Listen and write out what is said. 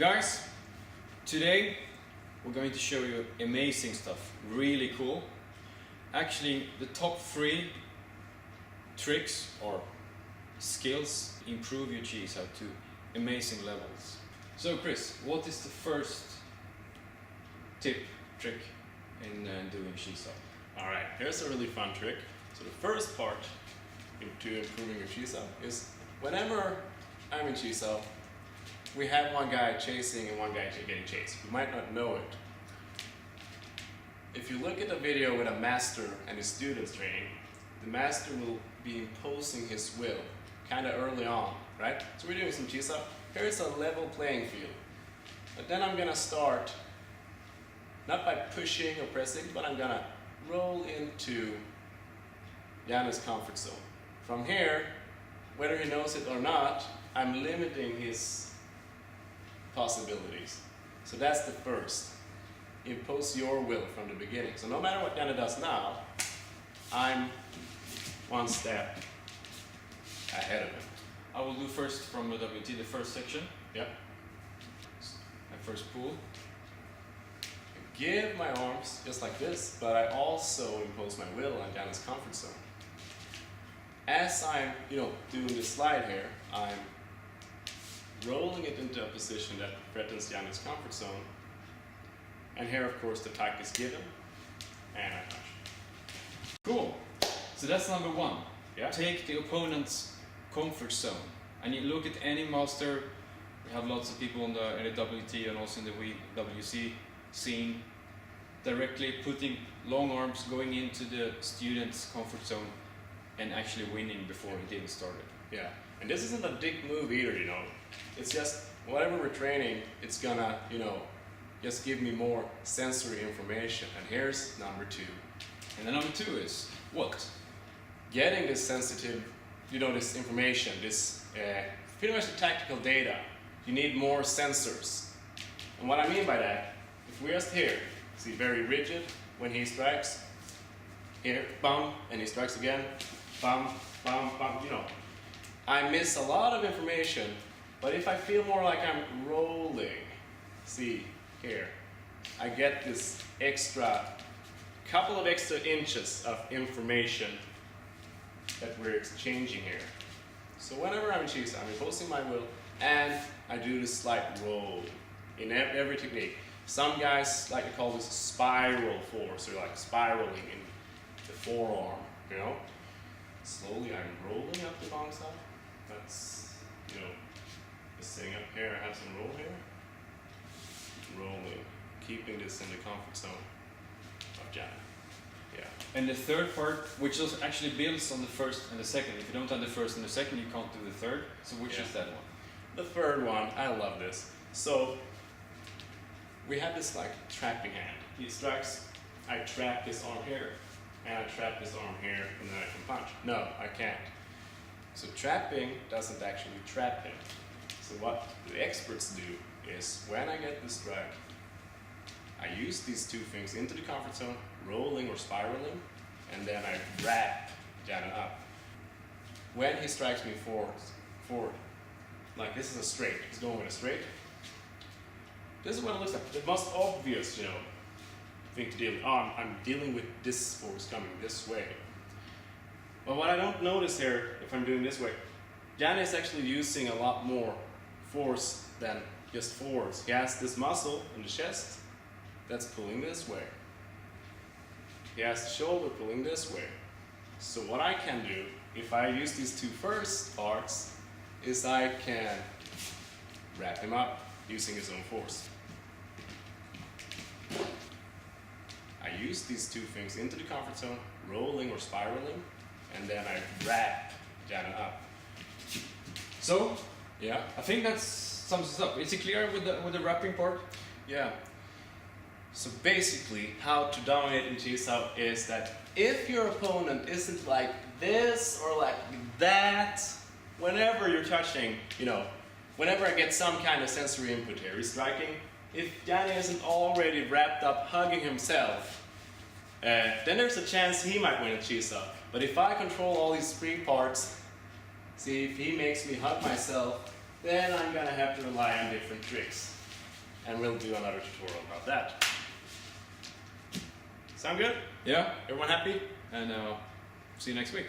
Guys, today we're going to show you amazing stuff, really cool. Actually, the top 3 tricks or skills improve your chi sao to amazing levels. So Chris, what is the first trick in doing chi sao? Alright, here's a really fun trick. So the first part into improving your chi sao is whenever I'm in chi sao, we have one guy chasing and one guy getting chased. You might not know it. If you look at a video with a master and his students training, the master will be imposing his will kind of early on, right? So we're doing some chi sao. Here's a level playing field. But then I'm gonna start, not by pushing or pressing, but I'm gonna roll into Janne's comfort zone. From here, whether he knows it or not, I'm limiting his possibilities. So that's the first. Impose your will from the beginning. So no matter what Janne does now, I'm one step ahead of him. I will do first from the WT, the first section. Yep. My first pull. Give my arms just like this, but I also impose my will on Janne's comfort zone. As I'm, doing the slide here, I'm rolling it into a position that threatens Janne's comfort zone. And here, of course, the tack is given, and I touch. Cool. So that's number 1. Yeah. Take the opponent's comfort zone. And you look at any master. We have lots of people in the WT and also in the WC scene directly putting long arms, going into the student's comfort zone and actually winning before he even started. Yeah, and this isn't a dick move either, It's just, whatever we're training, it's gonna, just give me more sensory information. And here's number 2. And the number 2 is what? Getting this sensitive, this information, this pretty much the tactical data. You need more sensors. And what I mean by that, if we're just here, see, very rigid when he strikes, here, bum, and he strikes again, bum, bum, bum, I miss a lot of information, but if I feel more like I'm rolling, see, here, I get this couple of extra inches of information that we're exchanging here. So whenever I'm in chi sao, I'm imposing my will, and I do this slight roll in every technique. Some guys like to call this spiral force, or like spiraling in the forearm, Slowly I'm rolling up the long side. That's, just sitting up here, I have some roll here. Rolling, keeping this in the comfort zone of Janne. Yeah. And the third part, which actually builds on the first and the second. If you don't have the first and the second, you can't do the third. So which is that one? The third one, I love this. So we have this like trapping hand. He strikes, I trap this arm here, and I trap this arm here, and then I can punch. No, I can't. So trapping doesn't actually trap him. So what the experts do is, when I get the strike, I use these 2 things into the comfort zone, rolling or spiraling, and then I wrap Janne up. When he strikes me forward, like this is a straight, he's going with a straight. This is what it looks like. The most obvious, thing to deal with. I'm dealing with this force coming this way. But what I don't notice here, if I'm doing this way, Janne is actually using a lot more force than just forwards. He has this muscle in the chest that's pulling this way. He has the shoulder pulling this way. So what I can do, if I use these 2 first parts, is I can wrap him up using his own force. I use these 2 things into the comfort zone, rolling or spiraling, and then I wrap Janne up. So, yeah, I think that sums it up. Is it clear with the wrapping part? Yeah. So basically, how to dominate in chi sao is that if your opponent isn't like this or like that, whenever you're touching, whenever I get some kind of sensory input here, he's striking, if Janne isn't already wrapped up hugging himself, then there's a chance he might win a chi sao. But if I control all these 3 parts, see, if he makes me hug myself, then I'm gonna have to rely on different tricks. and we'll do another tutorial about that. Sound good? Yeah, Everyone happy? and see you next week.